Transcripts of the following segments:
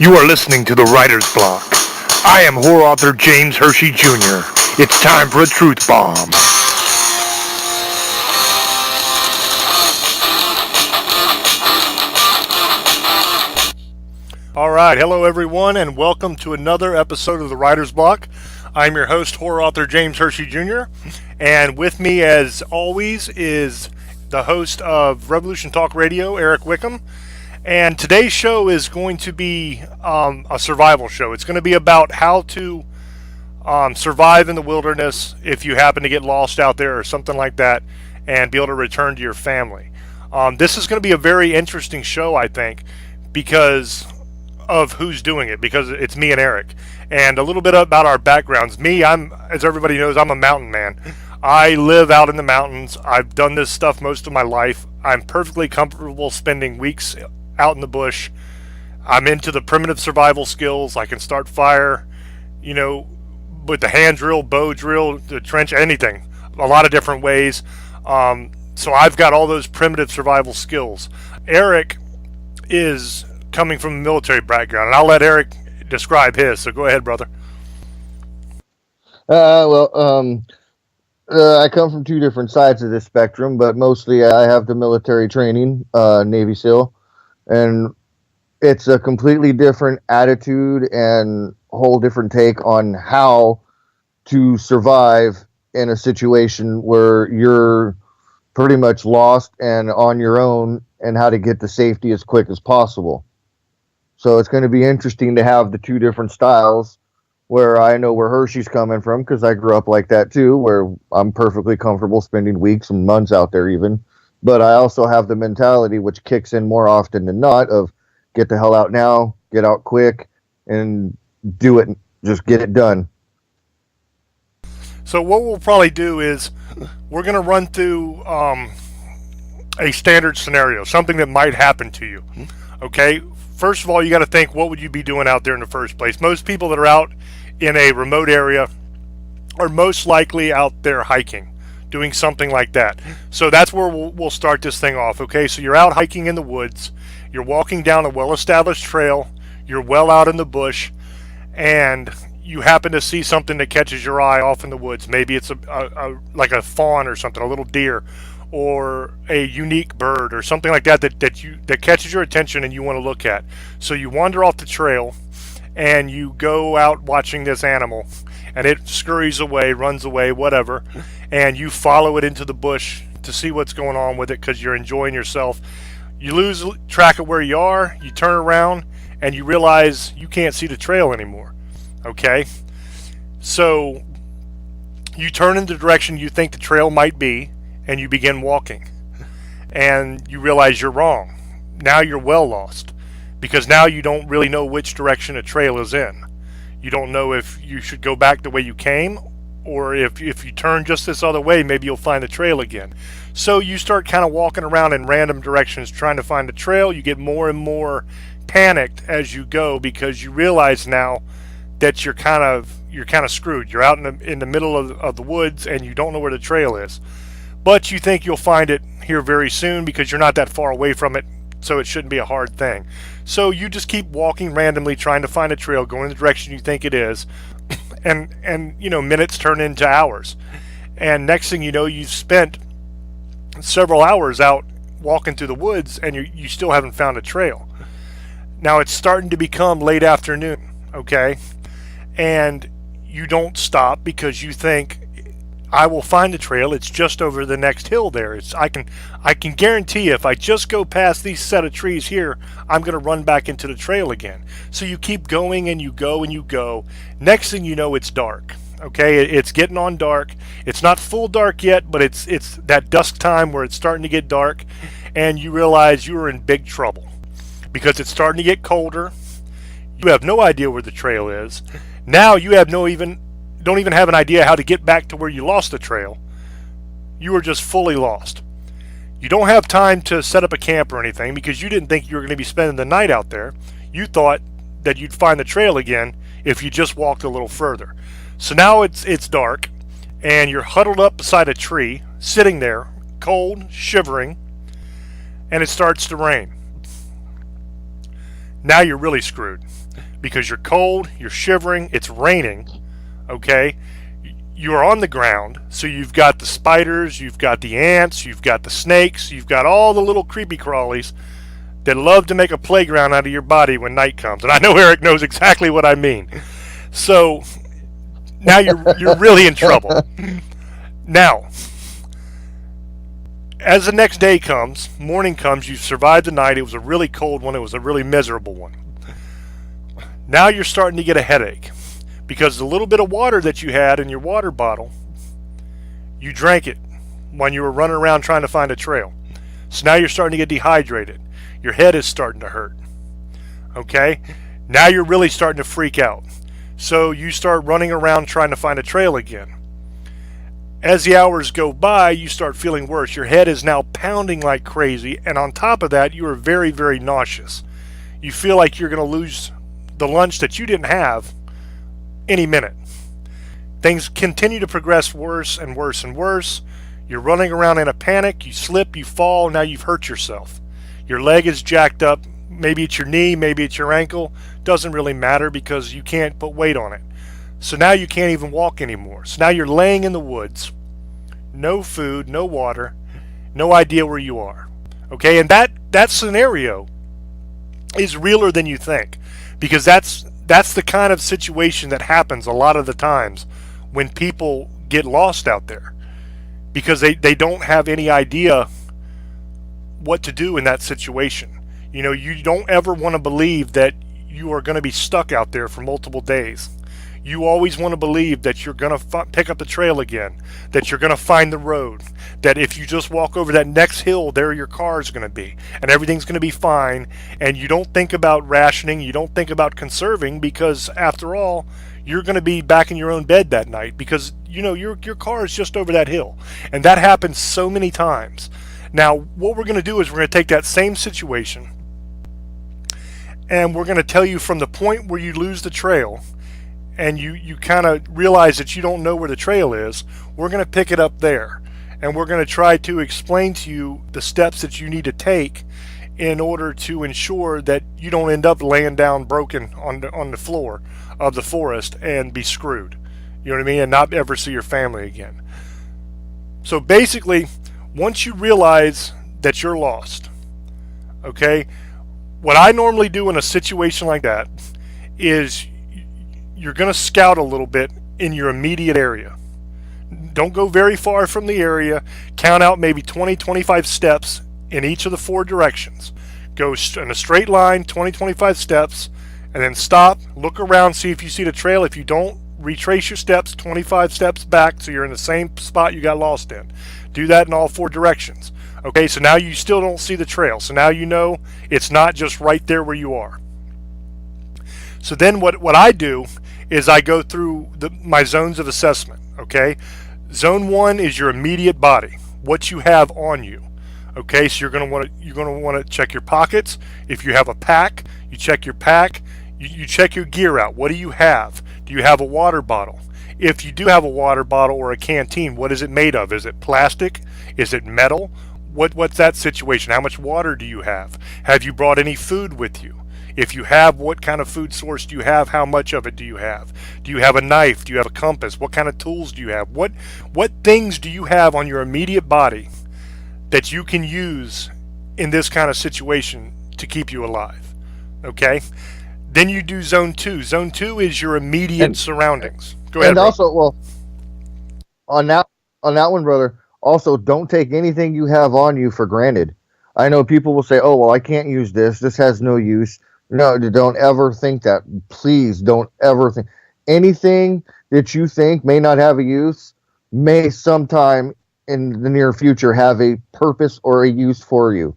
You are listening to The Writer's Block. I am horror author James Hershey Jr. It's time for a truth bomb. Alright, hello everyone, and welcome to another episode of The Writer's Block. I'm your host, horror author James Hershey Jr., and with me, as always, is the host of Revolution Talk Radio, Eric Wickham. And today's show is going to be a survival show. It's going to be about how to survive in the wilderness if you happen to get lost out there or something like that and be able to return to your family. This is going to be a very interesting show, I think, because of who's doing it, because it's me and Eric. And a little bit about our backgrounds. Me, as everybody knows, I'm a mountain man. I live out in the mountains. I've done this stuff most of my life. I'm perfectly comfortable spending weeks out in the bush. I'm into the primitive survival skills. I can start fire, with the hand drill, bow drill, the trench, anything. A lot of different ways. So I've got all those primitive survival skills. Eric is coming from a military background, and I'll let Eric describe his. So go ahead, brother. I come from two different sides of this spectrum, but mostly I have the military training, Navy SEAL. And it's a completely different attitude and whole different take on how to survive in a situation where you're pretty much lost and on your own, and how to get to safety as quick as possible. So it's going to be interesting to have the two different styles, where I know where Hershey's coming from, because I grew up like that too, where I'm perfectly comfortable spending weeks and months out there even. But I also have the mentality, which kicks in more often than not, of get the hell out now, get out quick, and do it. Just get it done. So what we'll probably do is we're going to run through a standard scenario, something that might happen to you. Okay? First of all, you got to think, what would you be doing out there in the first place? Most people that are out in a remote area are most likely out there hiking, doing something like that. So that's where we'll start this thing off, okay? So you're out hiking in the woods, you're walking down a well-established trail, you're well out in the bush, and you happen to see something that catches your eye off in the woods. Maybe it's like a fawn or something, a little deer, or a unique bird or something like that that catches your attention and you want to look at. So you wander off the trail and you go out watching this animal, and it scurries away, runs away, whatever, and you follow it into the bush to see what's going on with it because you're enjoying yourself. You lose track of where you are, you turn around, and you realize you can't see the trail anymore. Okay? So you turn in the direction you think the trail might be, and you begin walking. And you realize you're wrong. Now you're well lost, because now you don't really know which direction a trail is in. You don't know if you should go back the way you came, or if you turn just this other way, maybe you'll find the trail again. So you start kind of walking around in random directions trying to find the trail. You get more and more panicked as you go, because you realize now that you're kind of screwed. You're out in the middle of the woods, and you don't know where the trail is. But you think you'll find it here very soon because you're not that far away from it, so it shouldn't be a hard thing. So you just keep walking randomly, trying to find a trail, going in the direction you think it is, and minutes turn into hours. And next thing you know, you've spent several hours out walking through the woods, and you still haven't found a trail. Now it's starting to become late afternoon, okay? And you don't stop because you think, I will find the trail. It's just over the next hill there. I can guarantee you, if I just go past these set of trees here, I'm going to run back into the trail again. So you keep going, and you go and you go. Next thing you know, it's dark. Okay, it's getting on dark. It's not full dark yet, but it's that dusk time where it's starting to get dark, and you realize you are in big trouble because it's starting to get colder. You have no idea where the trail is. Now you have don't even have an idea how to get back to where you lost the trail. You are just fully lost. You don't have time to set up a camp or anything because you didn't think you were going to be spending the night out there. You thought that you'd find the trail again if you just walked a little further. So now it's dark, and you're huddled up beside a tree, sitting there, cold, shivering, and it starts to rain. Now you're really screwed. because you're cold, you're shivering, it's raining, okay? You're on the ground, so you've got the spiders, you've got the ants, you've got the snakes, you've got all the little creepy crawlies that love to make a playground out of your body when night comes. And I know Eric knows exactly what I mean. So now you're really in trouble. Now, as the next day comes, morning comes, you've survived the night. It was a really cold one. It was a really miserable one. Now you're starting to get a headache because the little bit of water that you had in your water bottle, you drank it when you were running around trying to find a trail. So now you're starting to get dehydrated. Your head is starting to hurt. Okay? Now you're really starting to freak out. So you start running around trying to find a trail again. As the hours go by, you start feeling worse. Your head is now pounding like crazy, and on top of that, you are very, very nauseous. You feel like you're going to lose the lunch that you didn't have any minute. Things continue to progress worse and worse and worse. You're running around in a panic. You slip, you fall, now you've hurt yourself. Your leg is jacked up. Maybe it's your knee, maybe it's your ankle. Doesn't really matter because you can't put weight on it. So now you can't even walk anymore. So now you're laying in the woods. No food, no water, no idea where you are. Okay, and that scenario is realer than you think, because that's the kind of situation that happens a lot of the times when people get lost out there, because they don't have any idea what to do in that situation. You know, you don't ever want to believe that you are going to be stuck out there for multiple days. You always want to believe that you're going to pick up the trail again, that you're going to find the road, that if you just walk over that next hill, there your car is going to be, and everything's going to be fine, and you don't think about rationing, you don't think about conserving, because after all, you're going to be back in your own bed that night, because you know your car is just over that hill. And that happens so many times. Now, what we're going to do is we're going to take that same situation, and we're going to tell you from the point where you lose the trail, and you kind of realize that you don't know where the trail is, we're going to pick it up there. And we're going to try to explain to you the steps that you need to take in order to ensure that you don't end up laying down broken on the floor of the forest and be screwed. You know what I mean? And not ever see your family again. So basically, once you realize that you're lost, okay, what I normally do in a situation like that is you're going to scout a little bit in your immediate area. Don't go very far from the area. Count out maybe 20, 25 steps in each of the four directions. Go in a straight line, 20, 25 steps, and then stop, look around, see if you see the trail. If you don't, retrace your steps 25 steps back so you're in the same spot you got lost in. Do that in all four directions. Okay, so now you still don't see the trail. So now you know it's not just right there where you are. So then what I do is I go through my zones of assessment, okay? Zone 1 is your immediate body, what you have on you. Okay, so you're going to want to check your pockets. If you have a pack, you check your pack. You check your gear out. What do you have? Do you have a water bottle? If you do have a water bottle or a canteen, what is it made of? Is it plastic? Is it metal? What's that situation? How much water do you have? Have you brought any food with you? If you have, what kind of food source do you have? How much of it do you have? Do you have a knife? Do you have a compass? What kind of tools do you have? What things do you have on your immediate body that you can use in this kind of situation to keep you alive? Okay? Then you do zone 2. Zone 2 is your immediate surroundings. Go ahead. And also, well, on that one, brother, also don't take anything you have on you for granted. I know people will say, "Oh, well, I can't use this. This has no use." No, don't ever think that. Please don't ever think. Anything that you think may not have a use may sometime in the near future have a purpose or a use for you.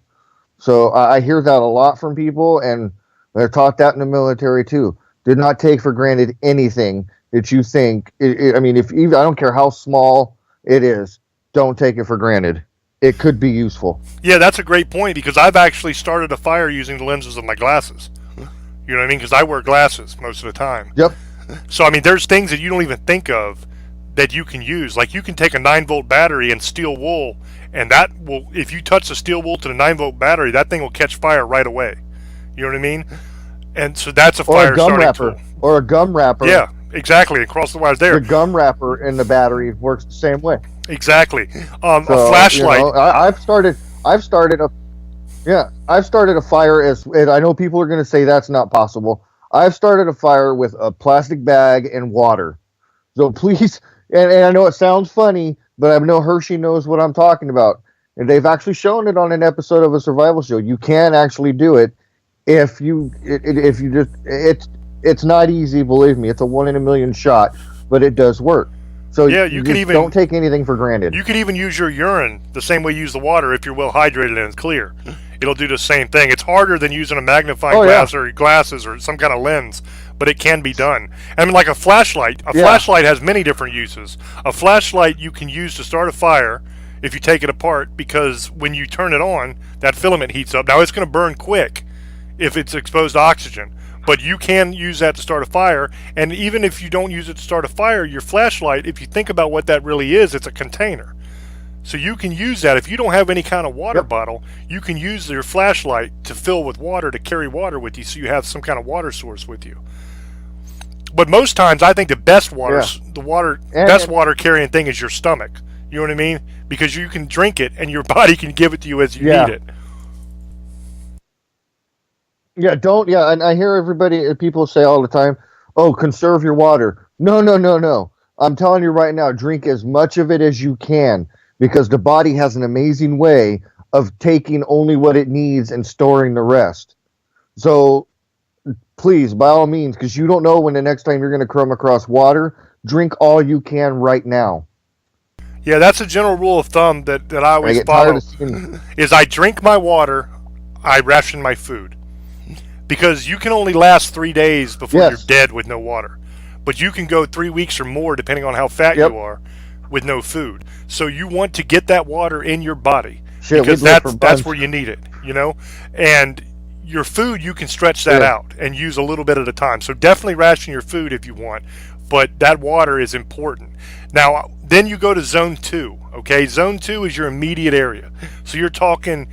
So I hear that a lot from people, and they're taught that in the military too. Do not take for granted anything that you think. I mean, I don't care how small it is, don't take it for granted. It could be useful. Yeah, that's a great point, because I've actually started a fire using the lenses of my glasses. You know what I mean? Because I wear glasses most of the time. Yep. So, I mean, there's things that you don't even think of that you can use. Like, you can take a 9-volt battery and steel wool, and that will, if you touch the steel wool to the 9-volt battery, that thing will catch fire right away. You know what I mean? And so that's a Or a fire gum starting wrapper. tool. Or a gum wrapper. Yeah, exactly. And cross the wires The there. gum wrapper in the battery works the same way. Exactly. A So flashlight. I've started a fire and I know people are going to say that's not possible. I've started a fire with a plastic bag and water. So please, and I know it sounds funny, but I know Hershey knows what I'm talking about. And they've actually shown it on an episode of a survival show. You can actually do it if you just it's not easy, believe me. It's a 1 in a million shot, but it does work. So Yeah, you can even don't take anything for granted. You could even use your urine the same way you use the water if you're well hydrated and it's clear. It'll do the same thing. It's harder than using a magnifying glass or glasses or some kind of lens, but it can be done. I mean, like a flashlight. A flashlight has many different uses. A flashlight you can use to start a fire if you take it apart, because when you turn it on, that filament heats up. Now, it's going to burn quick if it's exposed to oxygen, but you can use that to start a fire. And even if you don't use it to start a fire, your flashlight, if you think about what that really is, it's a container. So you can use that. If you don't have any kind of water bottle, you can use your flashlight to fill with water, to carry water with you, so you have some kind of water source with you. But most times, I think the best water carrying thing is your stomach. You know what I mean? Because you can drink it, and your body can give it to you as you need it. Yeah, and I hear people say all the time, "Oh, conserve your water." No. I'm telling you right now, drink as much of it as you can, because the body has an amazing way of taking only what it needs and storing the rest. So please, by all means, because you don't know when the next time you're going to come across water, drink all you can right now. Yeah, that's a general rule of thumb that I always follow. Is I drink my water, I ration my food. Because you can only last 3 days before you're dead with no water. But you can go 3 weeks or more, depending on how fat you are, with no food. So you want to get that water in your body, because that's where you need it, you know? And your food, you can stretch that out and use a little bit at a time. So definitely ration your food if you want, but that water is important. Now, then you go to zone 2, okay? Zone 2 is your immediate area. So you're talking,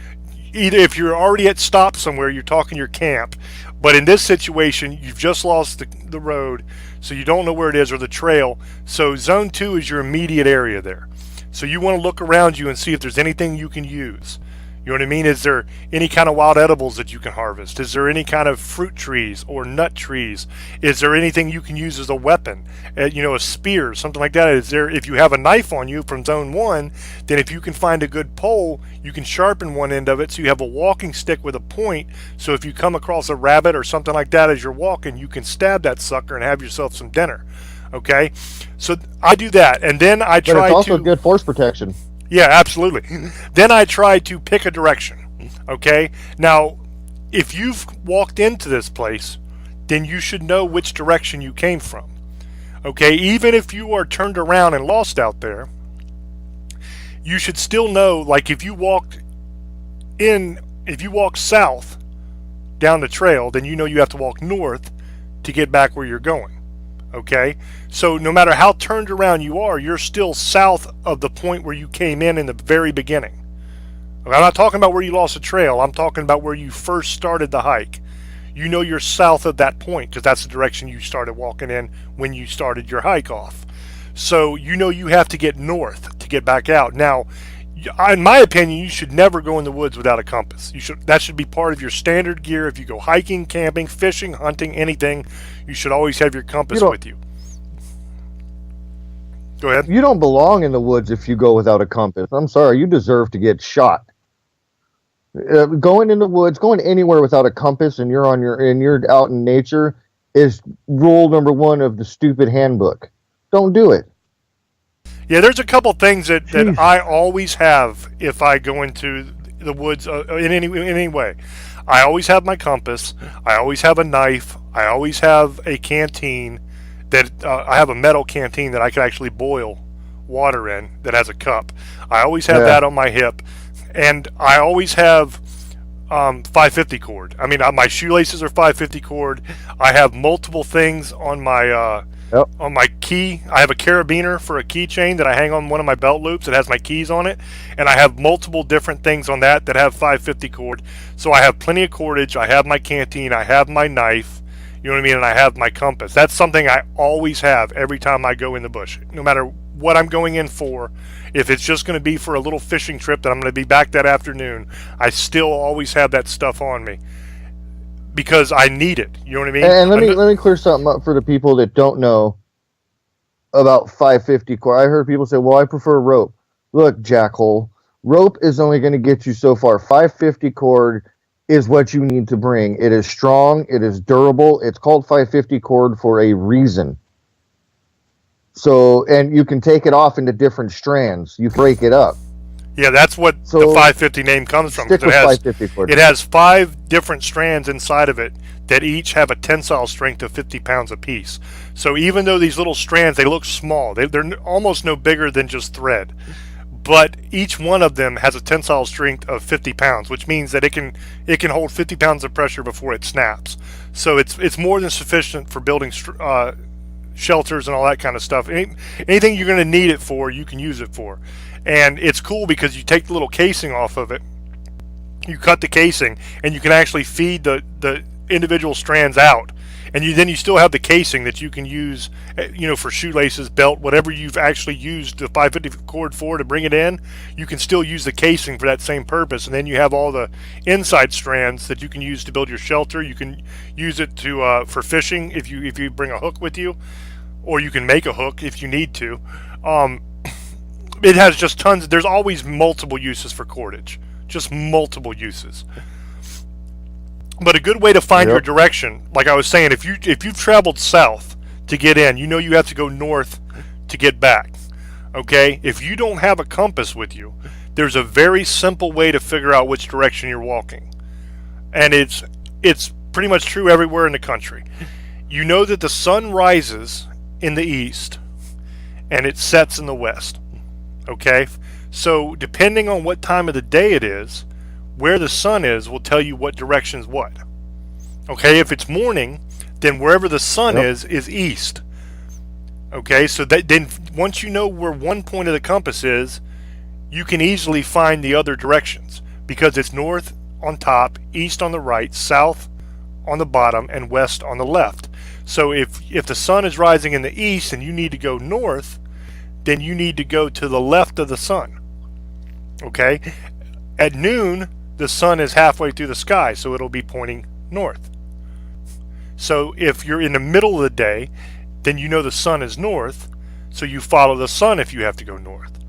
either if you're already at stop somewhere, you're talking your camp. But in this situation, you've just lost the road, so you don't know where it is, or the trail. So zone 2 is your immediate area there. So you want to look around you and see if there's anything you can use. You know what I mean? Is there any kind of wild edibles that you can harvest? Is there any kind of fruit trees or nut trees? Is there anything you can use as a weapon? A spear, something like that. Is there, if you have a knife on you from zone 1, then if you can find a good pole, you can sharpen one end of it so you have a walking stick with a point. So if you come across a rabbit or something like that as you're walking, you can stab that sucker and have yourself some dinner. Okay? So I do that. And then I try to... But it's also good force protection. Yeah, absolutely. Then I try to pick a direction, okay? Now, if you've walked into this place, then you should know which direction you came from, okay? Even if you are turned around and lost out there, you should still know, like if you walk south down the trail, then you know you have to walk north to get back where you're going. Okay, so no matter how turned around you are, you're still south of the point where you came in the very beginning. I'm not talking about where you lost the trail. I'm talking about where you first started the hike. You know you're south of that point because that's the direction you started walking in when you started your hike off. So you know you have to get north to get back out. Now, in my opinion, you should never go in the woods without a compass. That should be part of your standard gear. If you go hiking, camping, fishing, hunting, anything, you should always have your compass with you. Go ahead. You don't belong in the woods if you go without a compass. I'm sorry, you deserve to get shot. Going in the woods, going anywhere without a compass, and you're out in nature, is rule number 1 of the stupid handbook. Don't do it. Yeah, there's a couple things that I always have if I go into the woods in any way. I always have my compass. I always have a knife. I always have a canteen that I have a metal canteen that I can actually boil water in that has a cup. I always have that on my hip, and I always have 550 cord. I mean, my shoelaces are 550 cord. I have multiple things on my Yep. On my key, I have a carabiner for a keychain that I hang on one of my belt loops. It has my keys on it, and I have multiple different things on that have 550 cord. So I have plenty of cordage. I have my canteen. I have my knife. You know what I mean? And I have my compass. That's something I always have every time I go in the bush, no matter what I'm going in for. If it's just going to be for a little fishing trip that I'm going to be back that afternoon, I still always have that stuff on me because I need it. You know what I mean? And let me clear something up for the people that don't know about 550 cord. I heard people say, "Well, I prefer rope." Look, jackhole, rope is only going to get you so far. 550 cord is what you need to bring. It is strong. It is durable. It's called 550 cord for a reason. So, and you can take it off into different strands. You break it up. Yeah, that's what the 550 name comes from. Stick with 550 cord. It has 5 different strands inside of it that each have a tensile strength of 50 pounds apiece. So even though these little strands, they look small, they're almost no bigger than just thread. But each one of them has a tensile strength of 50 pounds, which means that it can hold 50 pounds of pressure before it snaps. So it's more than sufficient for building shelters and all that kind of stuff. Anything you're going to need it for, you can use it for. And it's cool because you take the little casing off of it, you cut the casing, and you can actually feed the individual strands out. And then you still have the casing that you can use, for shoelaces, belt, whatever you've actually used the 550 cord for to bring it in. You can still use the casing for that same purpose. And then you have all the inside strands that you can use to build your shelter. You can use it for fishing if you bring a hook with you, or you can make a hook if you need to. It has just tons. There's always multiple uses for cordage, just multiple uses. But a good way to find your direction, like I was saying, if you've traveled south to get in, you have to go north to get back. Okay? If you don't have a compass with you, there's a very simple way to figure out which direction you're walking. And it's pretty much true everywhere in the country. You know that the sun rises in the east and it sets in the west. Okay? So depending on what time of the day it is, where the sun is will tell you what direction's what. Okay, if it's morning, then wherever the sun is east. Okay, so then once you know where one point of the compass is, you can easily find the other directions because it's north on top, east on the right, south on the bottom, and west on the left. So if the sun is rising in the east and you need to go north, then you need to go to the left of the sun. Okay, at noon, the sun is halfway through the sky, so it'll be pointing north. So if you're in the middle of the day, then you know the sun is north, so you follow the sun if you have to go north.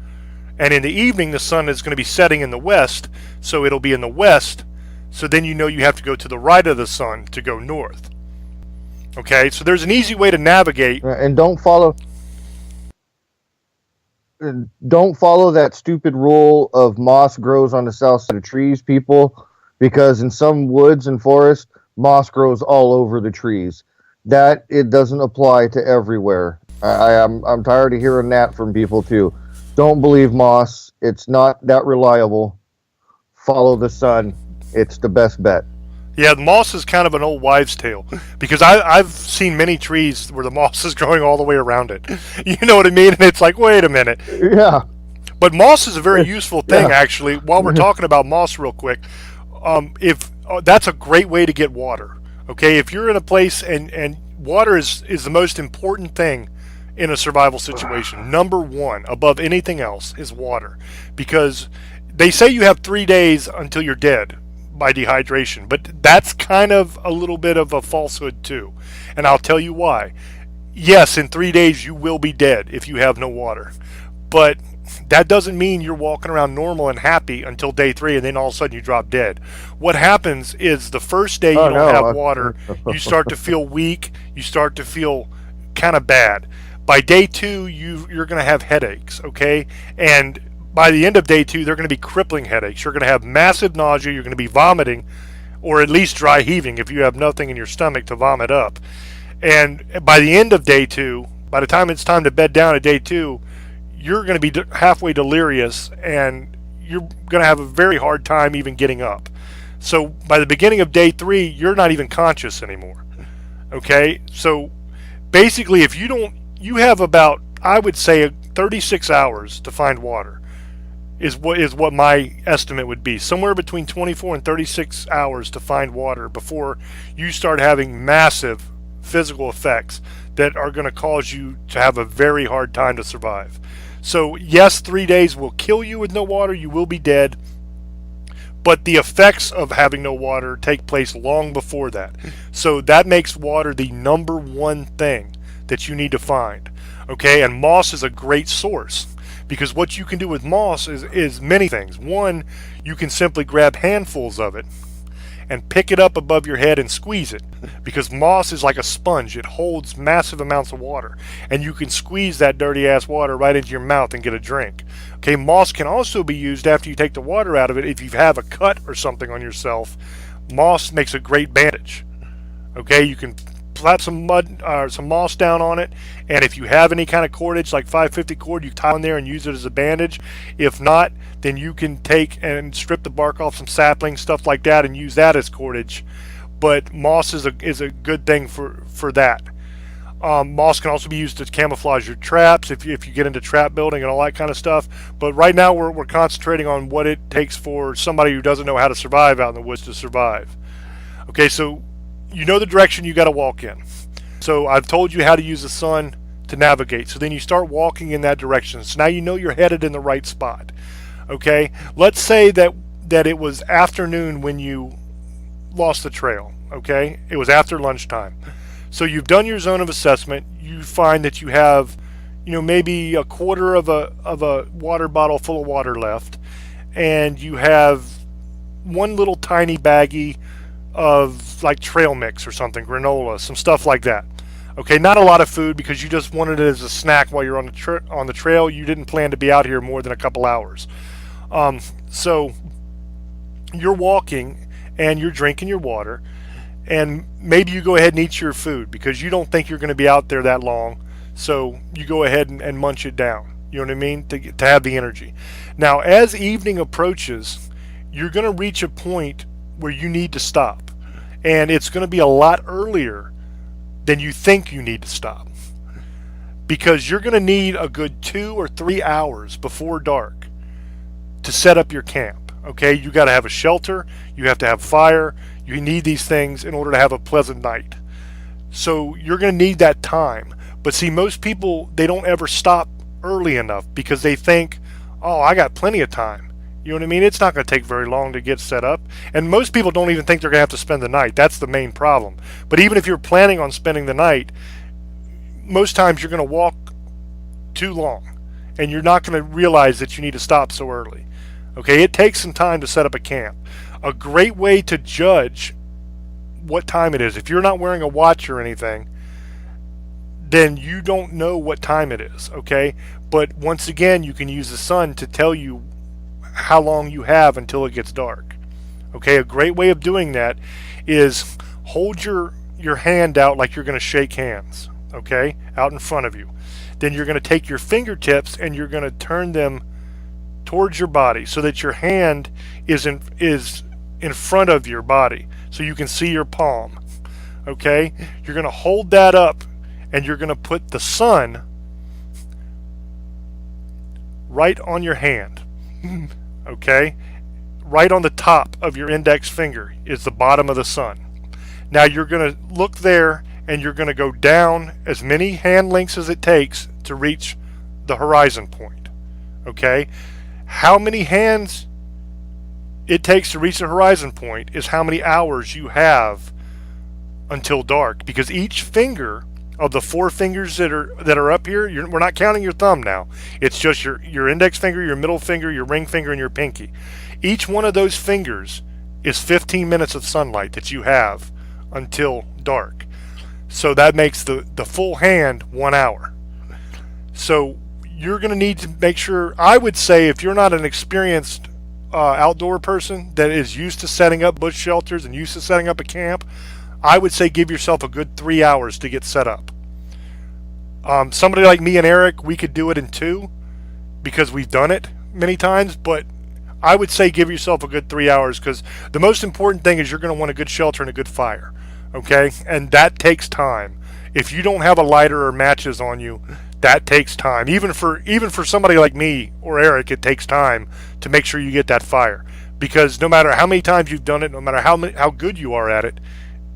And in the evening, the sun is going to be setting in the west, so it'll be in the west, so then you know you have to go to the right of the sun to go north. Okay, so there's an easy way to navigate. And don't follow that stupid rule of moss grows on the south side of trees, people, because in some woods and forests, moss grows all over the trees. That it doesn't apply to everywhere. I'm tired of hearing that from people too. Don't believe moss. It's not that reliable. Follow the sun. It's the best bet. Yeah, the moss is kind of an old wives' tale because I've seen many trees where the moss is growing all the way around it. You know what I mean? And it's like, wait a minute. Yeah. But moss is a very useful thing, actually. While we're talking about moss real quick, that's a great way to get water. Okay, if you're in a place and water is the most important thing in a survival situation. Number one, above anything else, is water. Because they say you have 3 days until you're dead by dehydration, but that's kind of a little bit of a falsehood too, and I'll tell you why. Yes, in 3 days you will be dead if you have no water, but that doesn't mean you're walking around normal and happy until day 3 and then all of a sudden you drop dead. What happens is the first day you don't have water, you start to feel weak, you start to feel kind of bad. By day 2 you're going to have headaches, okay? And by the end of day 2, they're going to be crippling headaches. You're going to have massive nausea. You're going to be vomiting, or at least dry heaving if you have nothing in your stomach to vomit up. And by the end of day 2, by the time it's time to bed down at day 2, you're going to be halfway delirious, and you're going to have a very hard time even getting up. So by the beginning of day 3, you're not even conscious anymore. Okay? So basically, if you don't, you have about, I would say, 36 hours to find water. Is what my estimate would be. Somewhere between 24 and 36 hours to find water before you start having massive physical effects that are going to cause you to have a very hard time to survive. So yes, 3 days will kill you with no water. You will be dead. But the effects of having no water take place long before that. So that makes water the number one thing that you need to find. Okay, and moss is a great source. Because what you can do with moss is many things. One, you can simply grab handfuls of it and pick it up above your head and squeeze it. Because moss is like a sponge. It holds massive amounts of water. And you can squeeze that dirty ass water right into your mouth and get a drink. Okay, moss can also be used after you take the water out of it. If you have a cut or something on yourself, moss makes a great bandage. Okay, you can slap some mud or some moss down on it, and if you have any kind of cordage like 550 cord, you tie on there and use it as a bandage. If not, then you can take and strip the bark off some saplings, stuff like that, and use that as cordage. But moss is a good thing for that. Moss can also be used to camouflage your traps if you get into trap building and all that kind of stuff. But right now we're concentrating on what it takes for somebody who doesn't know how to survive out in the woods to survive. Okay, so you know the direction you got to walk in. So I've told you how to use the sun to navigate. So then you start walking in that direction. So now you know you're headed in the right spot. Okay? Let's say that it was afternoon when you lost the trail. Okay? It was after lunchtime. So you've done your zone of assessment. You find that you have, maybe a quarter of a water bottle full of water left, and you have one little tiny baggie of like trail mix or something, granola, some stuff like that. Okay, not a lot of food because you just wanted it as a snack while you're on the trail. You didn't plan to be out here more than a couple hours. So you're walking and you're drinking your water, and maybe you go ahead and eat your food because you don't think you're going to be out there that long. So you go ahead and munch it down. You know what I mean? To have the energy. Now, as evening approaches, you're going to reach a point where you need to stop, and it's going to be a lot earlier than you think you need to stop, because you're going to need a good 2 or 3 hours before dark to set up your camp. Okay, you got to have a shelter, you have to have fire, you need these things in order to have a pleasant night. So you're going to need that time. But see, most people, they don't ever stop early enough because they think, oh, I got plenty of time. You know what I mean? It's not going to take very long to get set up. And most people don't even think they're going to have to spend the night. That's the main problem. But even if you're planning on spending the night, most times you're going to walk too long. And you're not going to realize that you need to stop so early. Okay, it takes some time to set up a camp. A great way to judge what time it is, if you're not wearing a watch or anything, then you don't know what time it is. Okay? But once again, you can use the sun to tell you how long you have until it gets dark. Okay, a great way of doing that is hold your hand out like you're going to shake hands, okay, out in front of you. Then you're going to take your fingertips and you're going to turn them towards your body so that your hand is in front of your body so you can see your palm. Okay, you're going to hold that up and you're going to put the sun right on your hand. Okay, right on the top of your index finger is the bottom of the sun. Now you're going to look there and you're going to go down as many hand lengths as it takes to reach the horizon point. Okay, how many hands it takes to reach the horizon point is how many hours you have until dark, because each finger of the 4 fingers that are up here, we're not counting your thumb now. It's just your index finger, your middle finger, your ring finger, and your pinky. Each one of those fingers is 15 minutes of sunlight that you have until dark. So that makes the full hand 1 hour. So you're going to need to make sure, I would say, if you're not an experienced outdoor person that is used to setting up bush shelters and used to setting up a camp, I would say give yourself a good 3 hours to get set up. Somebody like me and Eric, we could do it in 2 because we've done it many times, but I would say give yourself a good 3 hours, because the most important thing is you're going to want a good shelter and a good fire. Okay, and that takes time. If you don't have a lighter or matches on you, that takes time. Even for somebody like me or Eric, it takes time to make sure you get that fire. Because no matter how many times you've done it, no matter how good you are at it,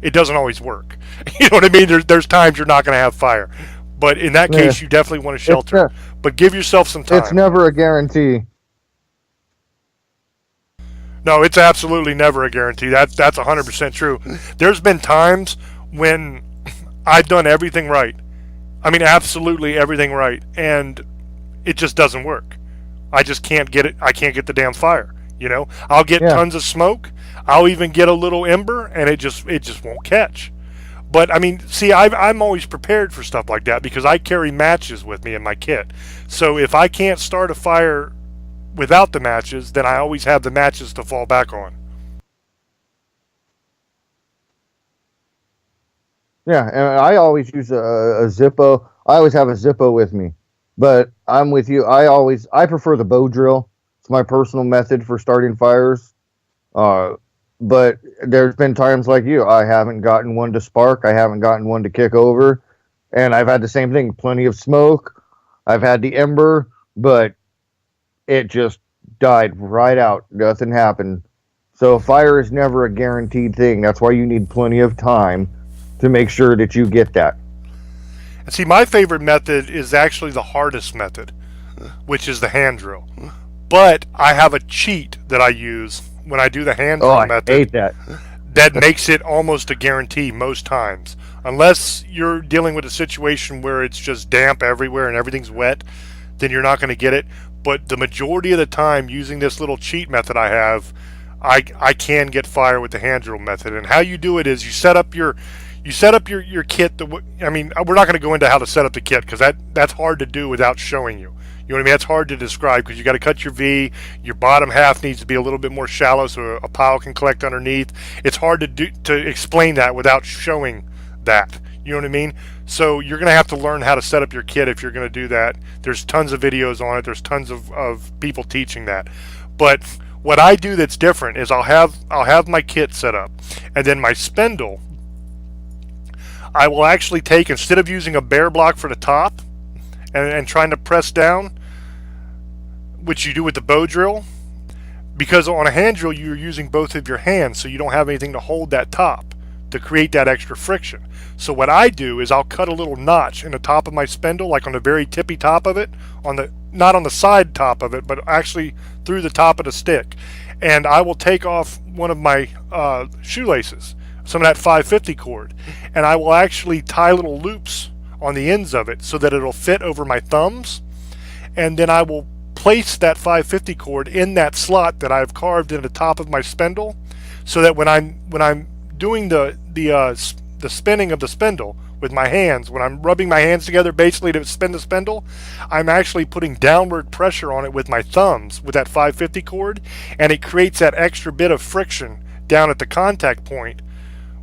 it doesn't always work. You know what I mean? There's times you're not going to have fire. But in that Yeah. case, you definitely want to shelter. But give yourself some time. It's never a guarantee. No, it's absolutely never a guarantee. That's 100% true. There's been times when I've done everything right. I mean, absolutely everything right, and it just doesn't work. I just can't get it. I can't get the damn fire. You know, I'll get Yeah. tons of smoke. I'll even get a little ember, and it just won't catch. But I mean, see, I'm always prepared for stuff like that because I carry matches with me in my kit. So if I can't start a fire without the matches, then I always have the matches to fall back on. Yeah, and I always use a Zippo. I always have a Zippo with me. But I'm with you. I prefer the bow drill. It's my personal method for starting fires. Uh, but there's been times like you, I haven't gotten one to spark. I haven't gotten one to kick over, and I've had the same thing. Plenty of smoke. I've had the ember, but it just died right out. Nothing happened. So fire is never a guaranteed thing. That's why you need plenty of time to make sure that you get that. And see, my favorite method is actually the hardest method, which is the hand drill. But I have a cheat that I use when I do the hand drill Oh, I method hate that. that makes it almost a guarantee most times. Unless you're dealing with a situation where it's just damp everywhere and everything's wet, then you're not going to get it. But the majority of the time, using this little cheat method I have, I can get fire with the hand drill method. And how you do it is you set up your kit. I mean, we're not going to go into how to set up the kit because that's hard to do without showing you. You know what I mean? That's hard to describe because you got to cut your V. Your bottom half needs to be a little bit more shallow so a pile can collect underneath. It's hard to explain that without showing that. You know what I mean? So you're going to have to learn how to set up your kit if you're going to do that. There's tons of videos on it. There's tons of people teaching that. But what I do that's different is I'll have my kit set up, and then my spindle I will actually take, instead of using a bear block for the top and trying to press down, which you do with the bow drill, because on a hand drill you're using both of your hands, so you don't have anything to hold that top to create that extra friction. So what I do is I'll cut a little notch in the top of my spindle, like on the very tippy top of it, not on the side top of it, but actually through the top of the stick. And I will take off one of my shoelaces, some of that 550 cord, and I will actually tie little loops on the ends of it so that it'll fit over my thumbs, and then I will place that 550 cord in that slot that I've carved in the top of my spindle, so that when I'm doing the spinning of the spindle with my hands, when I'm rubbing my hands together basically to spin the spindle, I'm actually putting downward pressure on it with my thumbs with that 550 cord, and it creates that extra bit of friction down at the contact point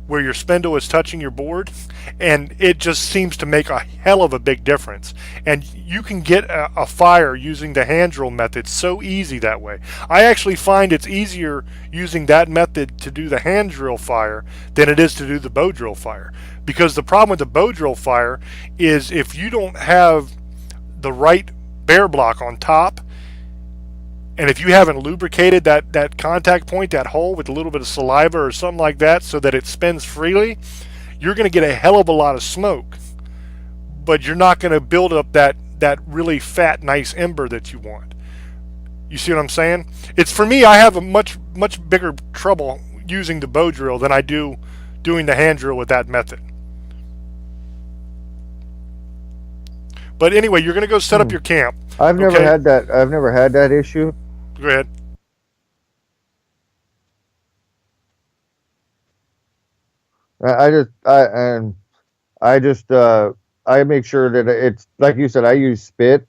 where your spindle is touching your board, and it just seems to make a hell of a big difference. And you can get a fire using the hand drill method so easy that way. I actually find it's easier using that method to do the hand drill fire than it is to do the bow drill fire, because the problem with the bow drill fire is if you don't have the right bear block on top, and if you haven't lubricated that contact point, that hole, with a little bit of saliva or something like that so that it spins freely, you're going to get a hell of a lot of smoke. But you're not going to build up that really fat, nice ember that you want. You see what I'm saying? It's, for me, I have a much bigger trouble using the bow drill than I do doing the hand drill with that method. But anyway, you're going to go set up your camp. I've never had that. I've never had that issue. Go ahead. I make sure that it's like you said. I use spit,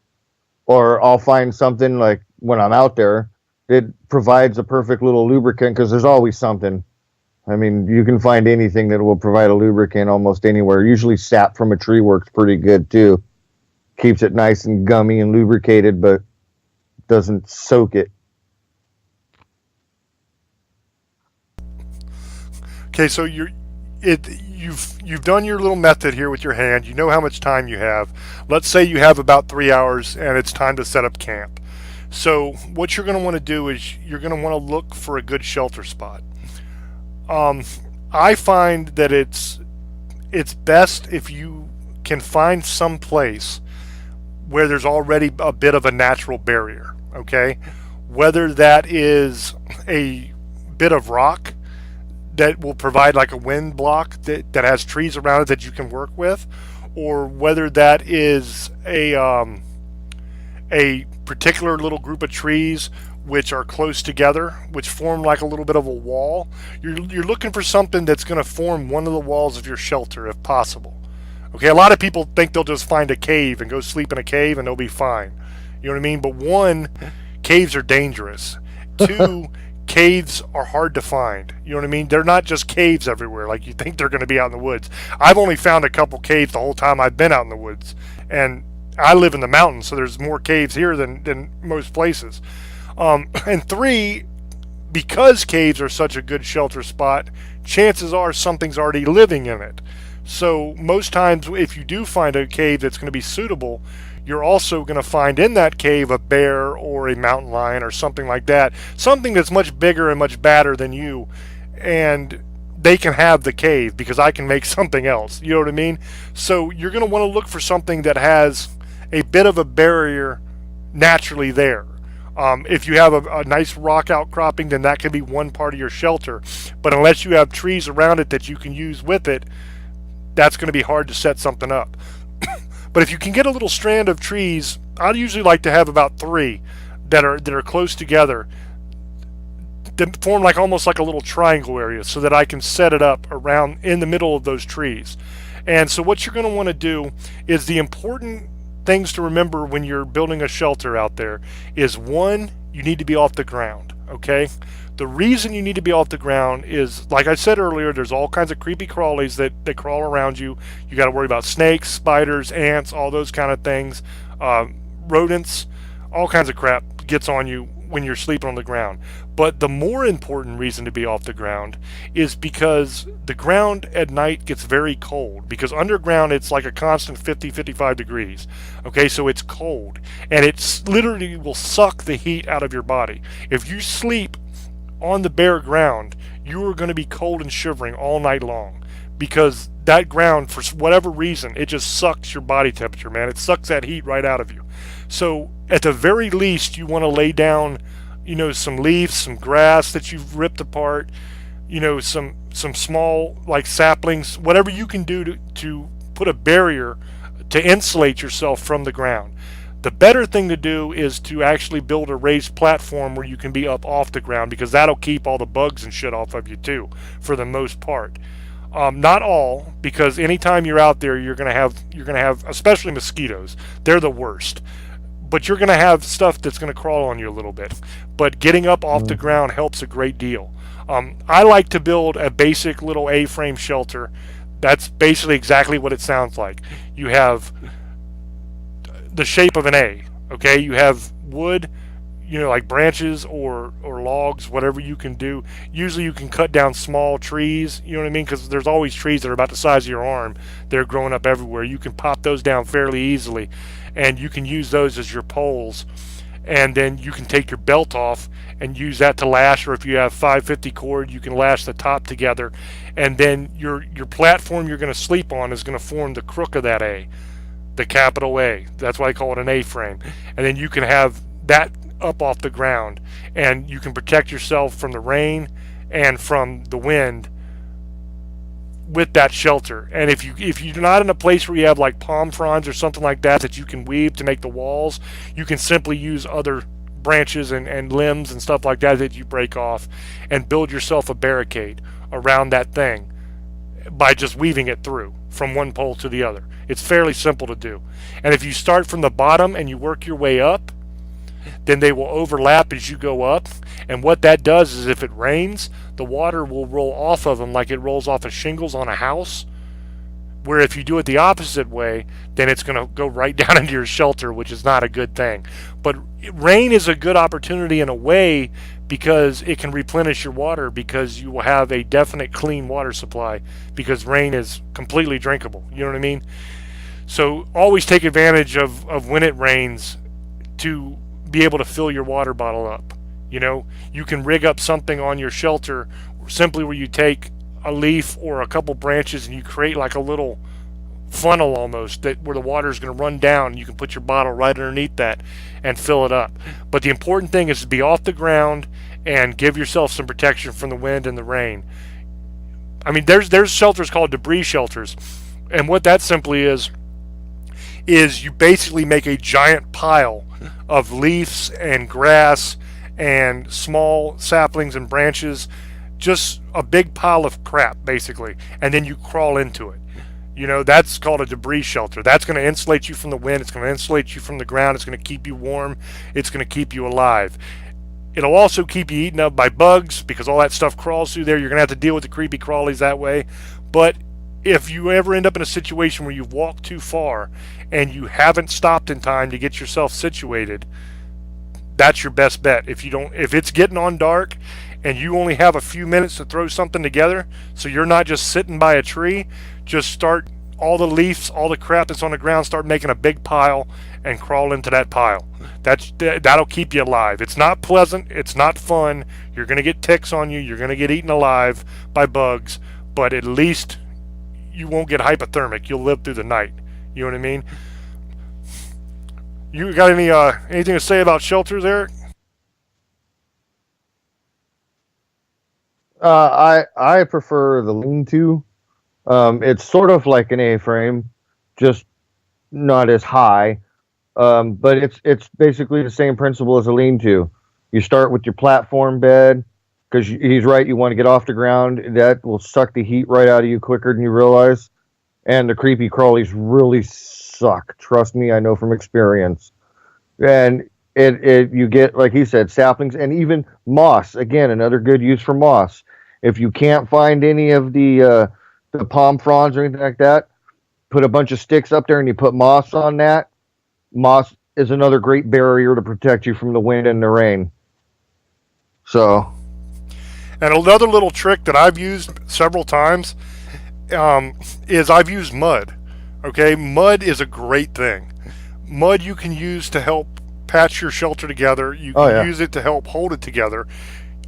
or I'll find something like when I'm out there. It provides a perfect little lubricant because there's always something. I mean, you can find anything that will provide a lubricant almost anywhere. Usually, sap from a tree works pretty good too. Keeps it nice and gummy and lubricated, but doesn't soak it. Okay, so you've done your little method here with your hand. You know how much time you have. Let's say you have about 3 hours and it's time to set up camp. So what you're going to want to do is you're going to want to look for a good shelter spot. I find that it's best if you can find some place where there's already a bit of a natural barrier, okay? Whether that is a bit of rock that will provide like a wind block that has trees around it that you can work with, or whether that is a particular little group of trees which are close together, which form like a little bit of a wall. You're looking for something that's going to form one of the walls of your shelter if possible. Okay, a lot of people think they'll just find a cave and go sleep in a cave and they'll be fine. You know what I mean? But one, caves are dangerous. Two, caves are hard to find. You know what I mean? They're not just caves everywhere like you think they're going to be out in the woods. I've only found a couple caves the whole time I've been out in the woods. And I live in the mountains, so there's more caves here than most places. And three, because caves are such a good shelter spot, chances are something's already living in it. So most times if you do find a cave that's going to be suitable, you're also going to find in that cave a bear or a mountain lion or something like that. Something that's much bigger and much badder than you. And they can have the cave because I can make something else. You know what I mean? So you're going to want to look for something that has a bit of a barrier naturally there. If you have a nice rock outcropping, then that can be one part of your shelter. But unless you have trees around it that you can use with it, that's going to be hard to set something up. But if you can get a little strand of trees, I'd usually like to have about 3 that are close together, that form like almost like a little triangle area, so that I can set it up around in the middle of those trees. And so what you're going to want to do is the important things to remember when you're building a shelter out there is, one, you need to be off the ground, okay? The reason you need to be off the ground is, like I said earlier, there's all kinds of creepy crawlies that crawl around you. You got to worry about snakes, spiders, ants, all those kind of things, rodents, all kinds of crap gets on you when you're sleeping on the ground. But the more important reason to be off the ground is because the ground at night gets very cold, because underground it's like a constant 50-55 degrees. Okay, so it's cold, and it's literally will suck the heat out of your body. If you sleep on the bare ground, you are going to be cold and shivering all night long, because that ground, for whatever reason, it just sucks your body temperature, man. It sucks that heat right out of you. So at the very least, you want to lay down, some leaves, some grass that you've ripped apart, some small like saplings, whatever you can do to put a barrier to insulate yourself from the ground. The better thing to do is to actually build a raised platform where you can be up off the ground, because that'll keep all the bugs and shit off of you too, for the most part. Not all, because anytime you're out there, you're gonna have, especially mosquitoes. They're the worst. But you're gonna have stuff that's gonna crawl on you a little bit. But getting up off the ground helps a great deal. I like to build a basic little A-frame shelter. That's basically exactly what it sounds like. You have the shape of an A. Okay, you have wood, like branches or logs, whatever you can do. Usually you can cut down small trees, you know what I mean? Because there's always trees that are about the size of your arm. They're growing up everywhere. You can pop those down fairly easily, and you can use those as your poles. And then you can take your belt off and use that to lash, or if you have 550 cord, you can lash the top together. And then your platform you're going to sleep on is going to form the crook of that A, the capital A. That's why I call it an A-frame. And then you can have that up off the ground, and you can protect yourself from the rain and from the wind with that shelter. And if you're not in a place where you have like palm fronds or something like that you can weave to make the walls, you can simply use other branches and limbs and stuff like that you break off, and build yourself a barricade around that thing by just weaving it through from one pole to the other. It's fairly simple to do. And if you start from the bottom and you work your way up, then they will overlap as you go up. And what that does is, if it rains, the water will roll off of them like it rolls off of shingles on a house, Where if you do it the opposite way, then it's going to go right down into your shelter, which is not a good thing. But rain is a good opportunity in a way because it can replenish your water, because you will have a definite clean water supply, because rain is completely drinkable. You know what I mean? So always take advantage of when it rains to be able to fill your water bottle up. You know, you can rig up something on your shelter simply where you take a leaf or a couple branches and you create like a little funnel almost, that where the water is going to run down. You can put your bottle right underneath that and fill it up. But the important thing is to be off the ground and give yourself some protection from the wind and the rain. I mean, there's shelters called debris shelters, and what that simply is you basically make a giant pile of leaves and grass and small saplings and branches, just a big pile of crap basically, and then you crawl into it. You know, that's called a debris shelter. That's going to insulate you from the wind, it's going to insulate you from the ground, it's going to keep you warm, it's going to keep you alive. It'll also keep you eaten up by bugs, because all that stuff crawls through there. You're going to have to deal with the creepy crawlies that way. But if you ever end up in a situation where you've walked too far and you haven't stopped in time to get yourself situated, that's your best bet. If it's getting on dark and you only have a few minutes to throw something together, so you're not just sitting by a tree, just start all the leaves, all the crap that's on the ground, start making a big pile and crawl into that pile. That'll keep you alive. It's not pleasant, it's not fun, you're going to get ticks on you, you're going to get eaten alive by bugs, but at least you won't get hypothermic. You'll live through the night. You know what I mean? You got anything to say about shelters, Eric? I prefer the lean-to. It's sort of like an A-frame, just not as high. But it's basically the same principle as a lean-to. You start with your platform bed, because he's right, you want to get off the ground. That will suck the heat right out of you quicker than you realize. And the creepy crawlies really suck. Trust me, I know from experience. And you get, like he said, saplings and even moss. Again, another good use for moss. If you can't find any of the palm fronds or anything like that, put a bunch of sticks up there and you put moss on that. Moss is another great barrier to protect you from the wind and the rain. So, and another little trick that I've used several times is I've used mud. Okay, mud is a great thing. Mud you can use to help patch your shelter together. You can use it to help hold it together.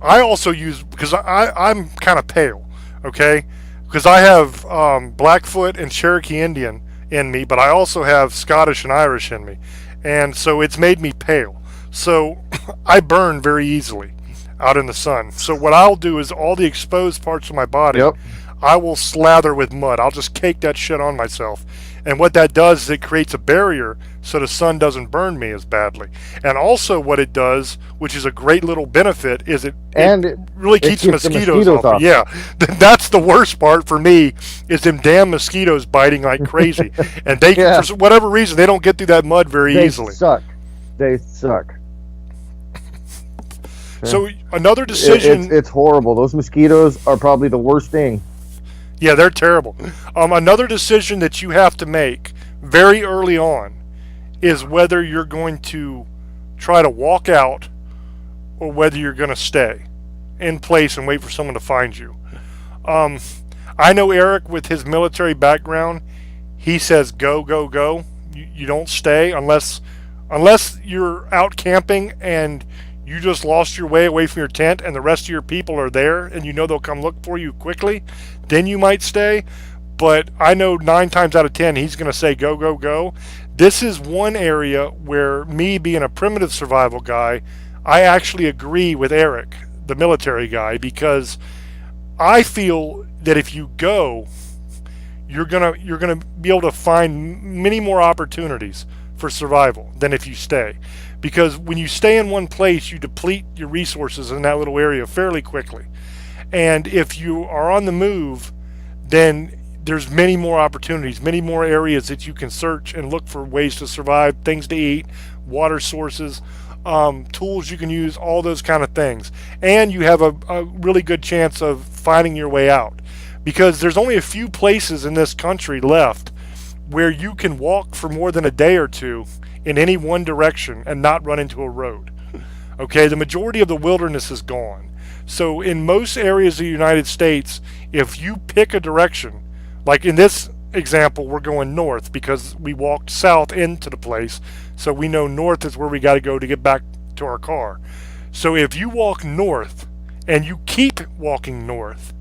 I also use, because I'm kind of pale, okay? Because I have Blackfoot and Cherokee Indian in me, but I also have Scottish and Irish in me. And so it's made me pale. So I burn very easily out in the sun. So what I'll do is all the exposed parts of my body, I will slather with mud. I'll just cake that shit on myself. And what that does is it creates a barrier so the sun doesn't burn me as badly. And also what it does, which is a great little benefit, is it really keeps mosquitoes off. Yeah, that's the worst part for me, is them damn mosquitoes biting like crazy. And they, for whatever reason, they don't get through that mud very easily. They suck. So another decision... It's horrible. Those mosquitoes are probably the worst thing. Yeah, they're terrible. Another decision that you have to make very early on is whether you're going to try to walk out or whether you're going to stay in place and wait for someone to find you. I know Eric, with his military background, he says go, go, go. You don't stay unless you're out camping and you just lost your way away from your tent and the rest of your people are there and you know they'll come look for you quickly, then you might stay. But I know 9 times out of 10 he's going to say go, go, go. This is one area where, me being a primitive survival guy, I actually agree with Eric, the military guy, because I feel that if you go, you're gonna be able to find many more opportunities for survival than if you stay. Because when you stay in one place, you deplete your resources in that little area fairly quickly. And if you are on the move, then there's many more opportunities, many more areas that you can search and look for ways to survive, things to eat, water sources, tools you can use, all those kind of things. And you have a really good chance of finding your way out. because there's only a few places in this country left where you can walk for more than a day or two in any one direction and not run into a road. Okay, the majority of the wilderness is gone. So in most areas of the United States, if you pick a direction, like in this example, we're going north because we walked south into the place, so we know north is where we got to go to get back to our car. So if you walk north and you keep walking north,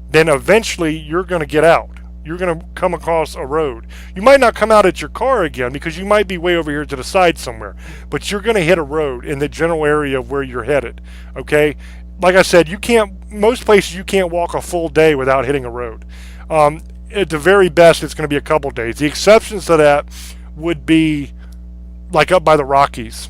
then eventually you're going to get out. You're going to come across a road. You might not come out at your car again because you might be way over here to the side somewhere, but you're going to hit a road in the general area of where you're headed. Okay, like I said, most places you can't walk a full day without hitting a road. At the very best, it's going to be a couple days. The exceptions to that would be like up by the Rockies.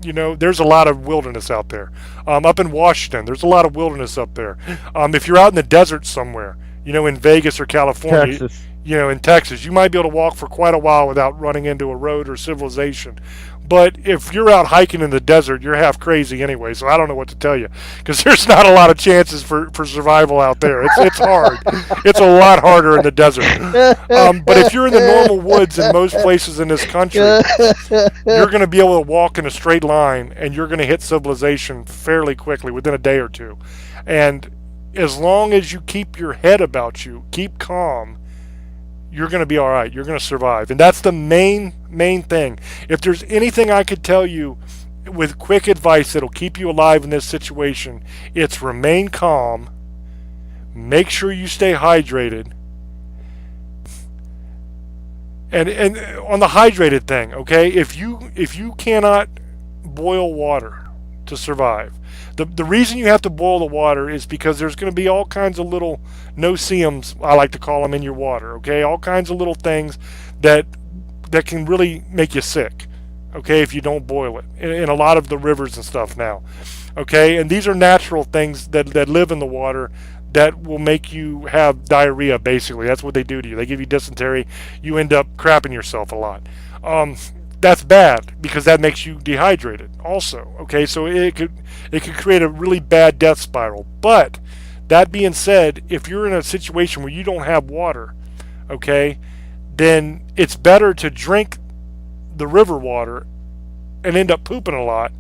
There's a lot of wilderness out there. Up in Washington, there's a lot of wilderness up there. If you're out in the desert somewhere, in Vegas or California, Texas. In Texas, you might be able to walk for quite a while without running into a road or civilization. But if you're out hiking in the desert, you're half crazy anyway, so I don't know what to tell you, because there's not a lot of chances for survival out there. It's hard. It's a lot harder in the desert. But if you're in the normal woods in most places in this country, you're going to be able to walk in a straight line, and you're going to hit civilization fairly quickly, within a day or two. And as long as you keep your head about you, keep calm, you're going to be all right. You're going to survive. And that's the main thing. If there's anything I could tell you with quick advice that'll keep you alive in this situation, it's remain calm, make sure you stay hydrated. And on the hydrated thing, okay, if you cannot boil water to survive, the reason you have to boil the water is because there's going to be all kinds of little no-see-ums, I like to call them, in your water, okay? All kinds of little things that can really make you sick, okay, if you don't boil it, in a lot of the rivers and stuff now, okay? And these are natural things that live in the water that will make you have diarrhea, basically. That's what they do to you. They give you dysentery. You end up crapping yourself a lot. That's bad because that makes you dehydrated also, okay? So it could create a really bad death spiral. But that being said, if you're in a situation where you don't have water, okay, then it's better to drink the river water and end up pooping a lot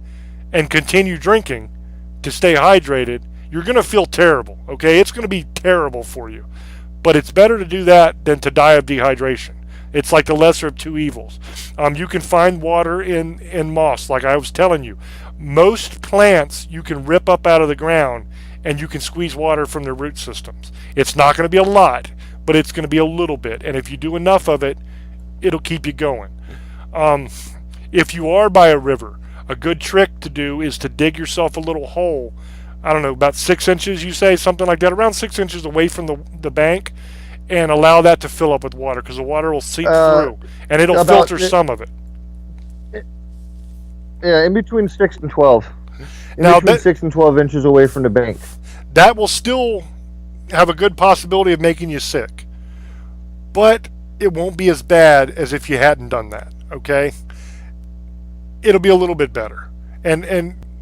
and continue drinking to stay hydrated. You're going to feel terrible, okay? It's going to be terrible for you. But it's better to do that than to die of dehydration. It's like the lesser of two evils. You can find water in moss, like I was telling you. Most plants you can rip up out of the ground and you can squeeze water from their root systems. It's not going to be a lot, but it's going to be a little bit. And if you do enough of it, it'll keep you going. If you are by a river, a good trick to do is to dig yourself a little hole, I don't know, about 6 inches, you say, something like that, around 6 inches away from the bank, and allow that to fill up with water, because the water will seep through, and it'll filter some of it. Yeah, in between 6 and 12. Now, between 6 and 12 inches away from the bank. That will still have a good possibility of making you sick, but it won't be as bad as if you hadn't done that, okay? It'll be a little bit better. And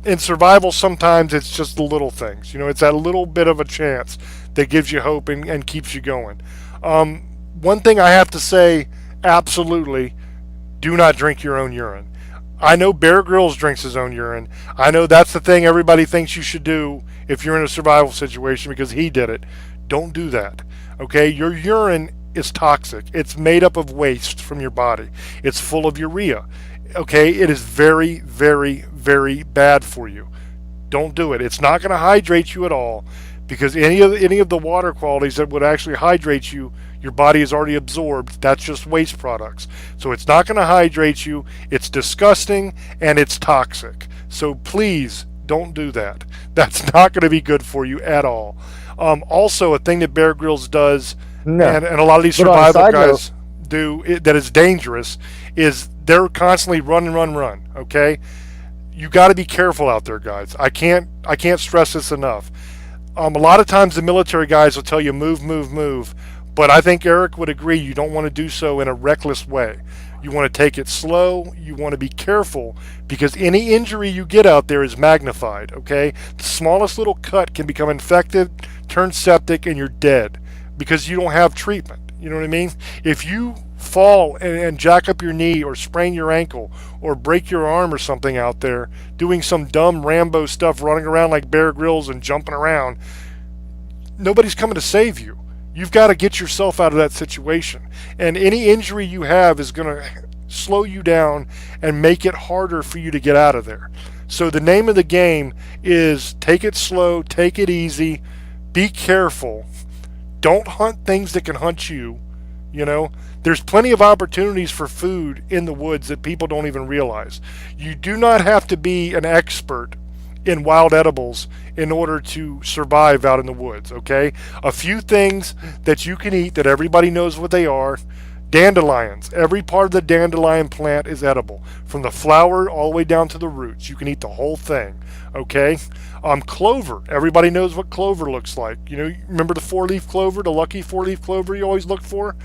in survival, sometimes it's just the little things. It's that little bit of a chance that gives you hope and keeps you going. One thing I have to say, absolutely, do not drink your own urine. I know Bear Grylls drinks his own urine. I know that's the thing everybody thinks you should do if you're in a survival situation because he did it. Don't do that, okay? Your urine is toxic. It's made up of waste from your body. It's full of urea, okay? It is very, very, very bad for you. Don't do it. It's not going to hydrate you at all, because any of the water qualities that would actually hydrate you, your body has already absorbed. That's just waste products. So it's not going to hydrate you. It's disgusting and it's toxic. So please don't do that. That's not going to be good for you at all. Also, a thing that Bear Grylls does, and a lot of these survival guys do, that is dangerous, is they're constantly run, okay? You got to be careful out there, guys. I can't stress this enough. A lot of times the military guys will tell you move, but I think Eric would agree you don't want to do so in a reckless way. You want to take it slow. You want to be careful, because any injury you get out there is magnified, okay? The smallest little cut can become infected turn septic, and you're dead because you don't have treatment. You know what I mean? If you fall and jack up your knee or sprain your ankle or break your arm or something out there doing some dumb Rambo stuff, running around like Bear Grylls and jumping around, nobody's coming to save you. You've got to get yourself out of that situation. And any injury you have is going to slow you down and make it harder for you to get out of there. So the name of the game is take it slow, take it easy, be careful. Don't hunt things that can hunt you. You know, there's plenty of opportunities for food in the woods that people don't even realize. You do not have to be an expert in wild edibles in order to survive out in the woods, okay? A few things that you can eat that everybody knows what they are. Dandelions. Every part of the dandelion plant is edible. From the flower all the way down to the roots. You can eat the whole thing, okay? Clover. Everybody knows what clover looks like. You know, remember the four-leaf clover, the lucky four-leaf clover you always look for?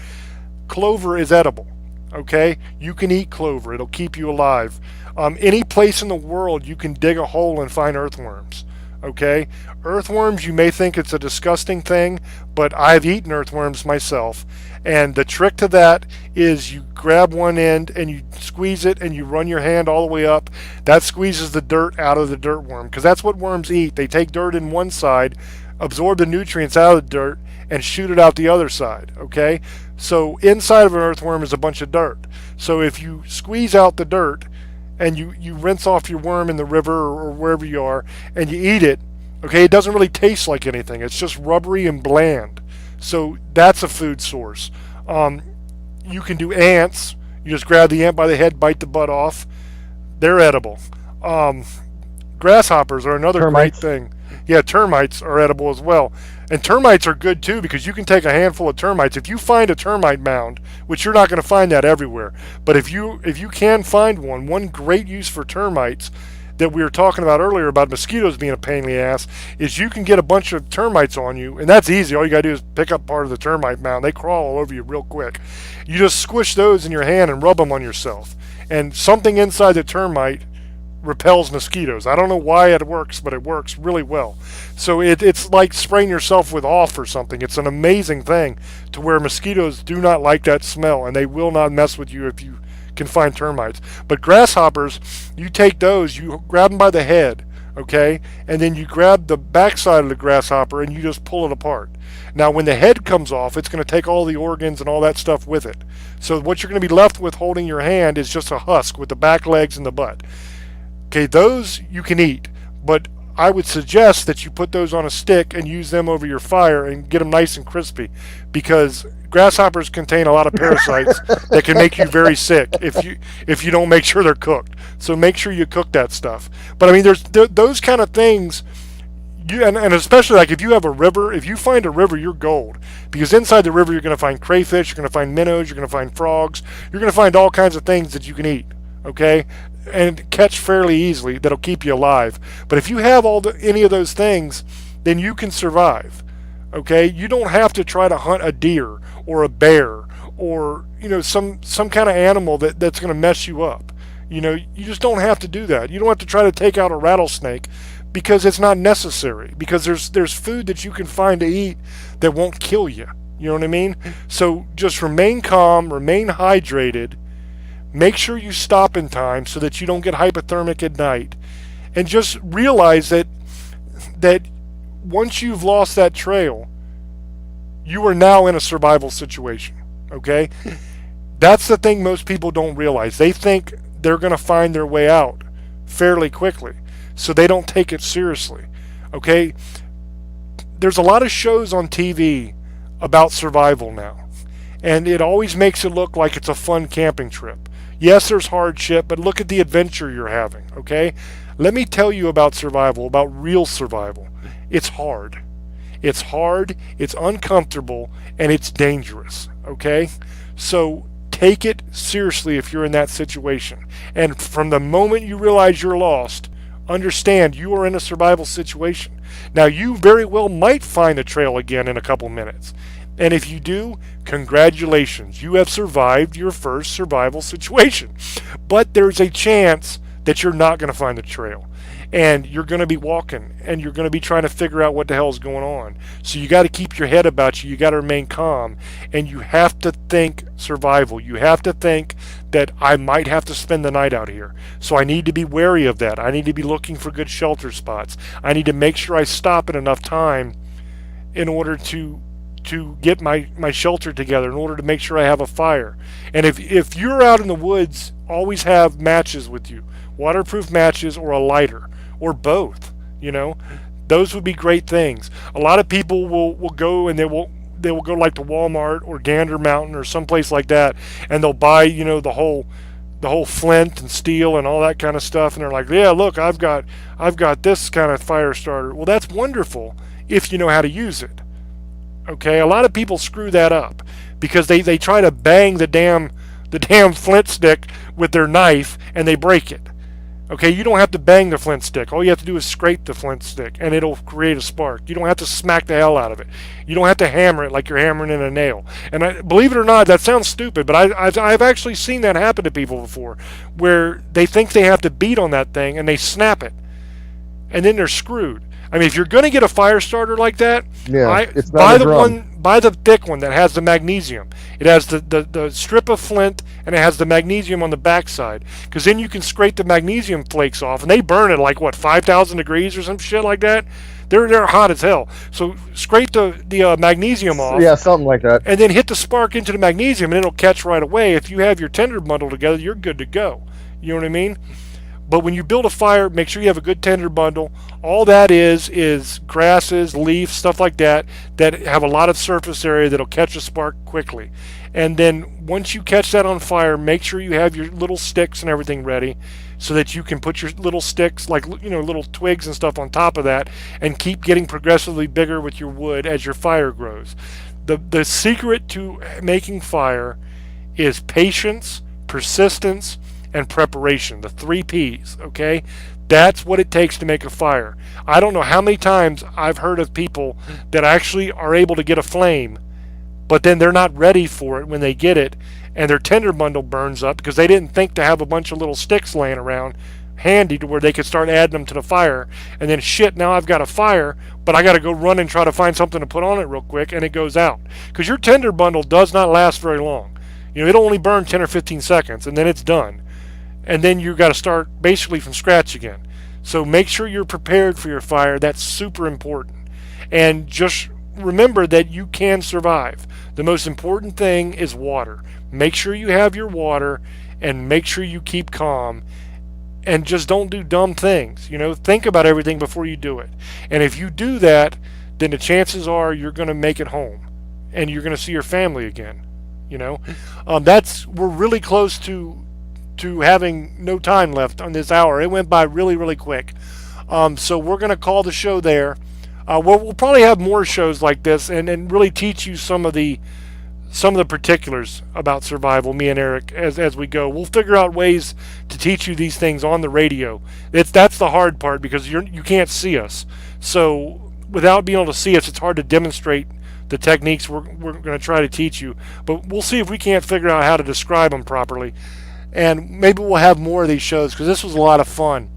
Clover is edible, okay? You can eat clover. It'll keep you alive. Any place in the world you can dig a hole and find earthworms, okay? Earthworms, you may think it's a disgusting thing, but I've eaten earthworms myself. And the trick to that is you grab one end and you squeeze it and you run your hand all the way up. That squeezes the dirt out of the dirt worm, because that's what worms eat. They take dirt in one side, absorb the nutrients out of the dirt, and shoot it out the other side, okay? So inside of an earthworm is a bunch of dirt. So if you squeeze out the dirt and you rinse off your worm in the river or wherever you are and you eat it, okay, it doesn't really taste like anything. It's just rubbery and bland. So that's a food source. You can do ants. You just grab the ant by the head, bite the butt off. They're edible. Grasshoppers are another Termites. great thing. Yeah, termites are edible as well. And termites are good too, because you can take a handful of termites. If you find a termite mound, which you're not going to find that everywhere, but if you can find one great use for termites that we were talking about earlier about mosquitoes being a pain in the ass is you can get a bunch of termites on you, and that's easy. All you gotta do is pick up part of the termite mound. They crawl all over you real quick. You just squish those in your hand and rub them on yourself, and something inside the termite repels mosquitoes. I don't know why it works, but it works really well. So it's like spraying yourself with off or something. It's an amazing thing to where mosquitoes do not like that smell, and they will not mess with you if you can find termites. But grasshoppers, you take those, you grab them by the head, okay, and then you grab the backside of the grasshopper and you just pull it apart. Now when the head comes off, it's going to take all the organs and all that stuff with it. So what you're going to be left with holding your hand is just a husk with the back legs and the butt. Okay, those you can eat, but I would suggest that you put those on a stick and use them over your fire and get them nice and crispy, because grasshoppers contain a lot of parasites that can make you very sick if you don't make sure they're cooked. So make sure you cook that stuff. But I mean, there's those kind of things. And especially like if you have a river, if you find a river, you're gold, because inside the river you're going to find crayfish, you're going to find minnows, you're going to find frogs, you're going to find all kinds of things that you can eat, okay, and catch fairly easily that'll keep you alive. But if you have any of those things, then you can survive. Okay, you don't have to try to hunt a deer or a bear or some kind of animal that's going to mess you up. You just don't have to do that. You don't have to try to take out a rattlesnake, because it's not necessary, because there's food that you can find to eat that won't kill you. You know what I mean? So just remain calm, remain hydrated, make sure you stop in time so that you don't get hypothermic at night, and just realize that once you've lost that trail, you are now in a survival situation, okay? That's the thing most people don't realize. They think they're going to find their way out fairly quickly, so they don't take it seriously, okay? There's a lot of shows on TV about survival now, and it always makes it look like it's a fun camping trip. Yes, there's hardship, but look at the adventure you're having, okay? Let me tell you about survival, about real survival. It's hard. It's hard, it's uncomfortable, and it's dangerous, okay? So take it seriously if you're in that situation. And from the moment you realize you're lost, understand you are in a survival situation. Now, you very well might find a trail again in a couple minutes. And if you do, congratulations. You have survived your first survival situation. But there's a chance that you're not going to find the trail. And you're going to be walking, and you're going to be trying to figure out what the hell is going on. So you got to keep your head about you. You got to remain calm, and you have to think survival. You have to think that I might have to spend the night out here. So I need to be wary of that. I need to be looking for good shelter spots. I need to make sure I stop at enough time in order to get my shelter together, in order to make sure I have a fire. And if you're out in the woods, always have matches with you. Waterproof matches or a lighter. Or both, those would be great things. A lot of people will go and they will go like to Walmart or Gander Mountain or someplace like that, and they'll buy the whole flint and steel and all that kind of stuff, and they're like, yeah, look, I've got this kind of fire starter. Well, that's wonderful if you know how to use it. Okay, a lot of people screw that up because they try to bang the damn flint stick with their knife and they break it. Okay, you don't have to bang the flint stick. All you have to do is scrape the flint stick, and it'll create a spark. You don't have to smack the hell out of it. You don't have to hammer it like you're hammering in a nail. And believe it or not, that sounds stupid, but I've actually seen that happen to people before, where they think they have to beat on that thing, and they snap it, and then they're screwed. I mean, if you're going to get a fire starter like that, it's not a drum. Buy the thick one that has the magnesium. It has the strip of flint, and it has the magnesium on the backside. Because then you can scrape the magnesium flakes off, and they burn at like, 5,000 degrees or some shit like that? They're hot as hell. So scrape the magnesium off. Yeah, something like that. And then hit the spark into the magnesium, and it'll catch right away. If you have your tinder bundle together, you're good to go. You know what I mean? But when you build a fire, make sure you have a good tinder bundle. All that is grasses, leaves, stuff like that have a lot of surface area that'll catch a spark quickly. And then once you catch that on fire, make sure you have your little sticks and everything ready so that you can put your little sticks, like little twigs and stuff on top of that, and keep getting progressively bigger with your wood as your fire grows. The secret to making fire is patience, persistence, and preparation, the 3 P's, okay? That's what it takes to make a fire. I don't know how many times I've heard of people that actually are able to get a flame, but then they're not ready for it when they get it, and their tinder bundle burns up because they didn't think to have a bunch of little sticks laying around handy to where they could start adding them to the fire, and then shit, now I've got a fire, but I got to go run and try to find something to put on it real quick, and it goes out. Because your tinder bundle does not last very long. It'll only burn 10 or 15 seconds, and then it's done. And then you got to start basically from scratch again. So make sure you're prepared for your fire. That's super important. And just remember that you can survive. The most important thing is water. Make sure you have your water, and make sure you keep calm, and just don't do dumb things. Think about everything before you do it. And if you do that, then the chances are you're going to make it home, and you're going to see your family again. We're really close to having no time left on this hour. It went by really, really quick. So we're going to call the show there. We'll probably have more shows like this and really teach you some of the particulars about survival, me and Eric, as we go. We'll figure out ways to teach you these things on the radio. That's the hard part because you can't see us. So without being able to see us, it's hard to demonstrate the techniques we're going to try to teach you. But we'll see if we can't figure out how to describe them properly. And maybe we'll have more of these shows because this was a lot of fun.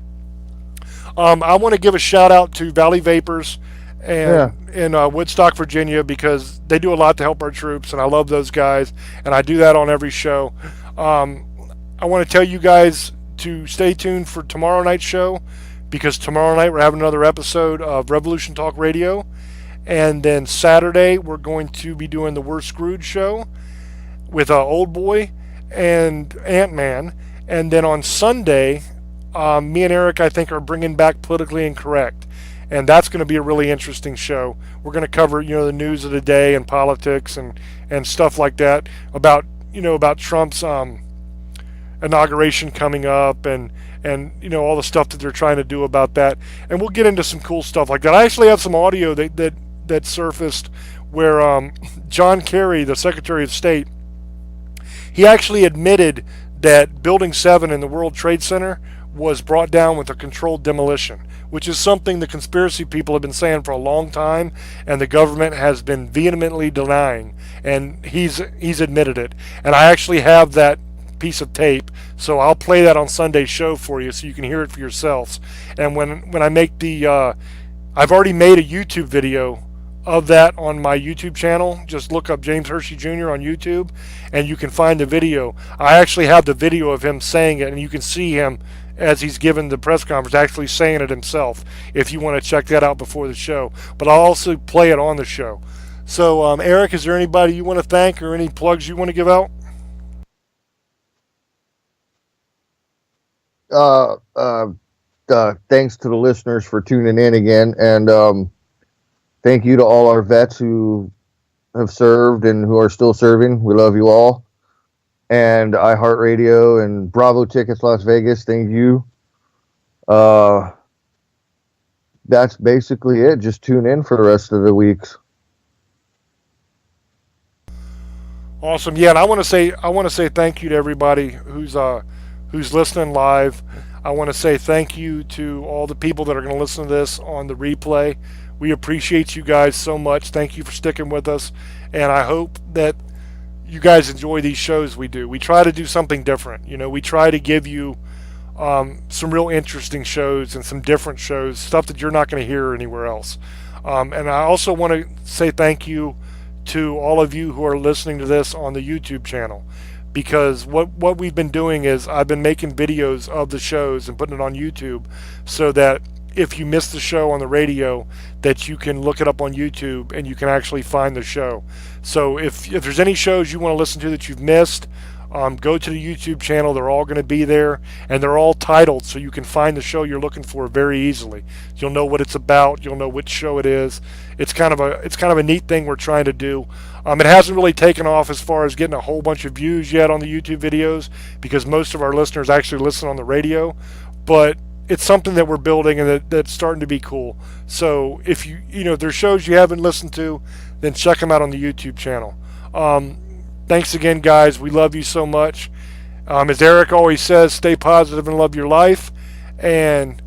I want to give a shout out to Valley Vapors in Woodstock, Virginia, because they do a lot to help our troops, and I love those guys, and I do that on every show. I want to tell you guys to stay tuned for tomorrow night's show, because tomorrow night we're having another episode of Revolution Talk Radio, and then Saturday we're going to be doing the We're Screwed show with Old Boy and Ant-Man, and then on Sunday me and Eric, I think, are bringing back Politically Incorrect, and that's going to be a really interesting show. We're going to cover the news of the day and politics and stuff like that about Trump's inauguration coming up and all the stuff that they're trying to do about that, and we'll get into some cool stuff like that. I actually have some audio that surfaced where John Kerry, the Secretary of State, he actually admitted that Building 7 in the World Trade Center was brought down with a controlled demolition, which is something the conspiracy people have been saying for a long time, and the government has been vehemently denying, and he's admitted it. And I actually have that piece of tape. So I'll play that on Sunday's show for you so you can hear it for yourselves. And when I make I've already made a YouTube video of that on my YouTube channel. Just look up James Hershey Jr. on YouTube and you can find the video. I actually have the video of him saying it, and you can see him as he's given the press conference actually saying it himself if you want to check that out before the show. But I'll also play it on the show. So Eric, is there anybody you want to thank or any plugs you want to give out? Thanks to the listeners for tuning in again, and thank you to all our vets who have served and who are still serving. We love you all. And iHeartRadio and Bravo Tickets Las Vegas, thank you. That's basically it. Just tune in for the rest of the weeks. Awesome. Yeah, and I want to say thank you to everybody who's listening live. I want to say thank you to all the people that are going to listen to this on the replay. We appreciate you guys so much. Thank you for sticking with us, and I hope that you guys enjoy these shows we do. We try to do something different. You know, we try to give you some real interesting shows and some different shows, stuff that you're not going to hear anywhere else. And I also want to say thank you to all of you who are listening to this on the YouTube channel, because what we've been doing is I've been making videos of the shows and putting it on YouTube so that if you miss the show on the radio, that you can look it up on YouTube and you can actually find the show. So if there's any shows you want to listen to that you've missed, go to the YouTube channel. They're all going to be there, and they're all titled, so you can find the show you're looking for very easily. You'll know what it's about. You'll know which show it is. It's kind of a neat thing we're trying to do. It hasn't really taken off as far as getting a whole bunch of views yet on the YouTube videos, because most of our listeners actually listen on the radio, but it's something that we're building, and that's starting to be cool. So if if there's shows you haven't listened to, then check them out on the YouTube channel. Thanks again, guys. We love you so much. As Eric always says, stay positive and love your life. And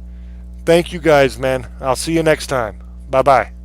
thank you guys, man. I'll see you next time. Bye-bye.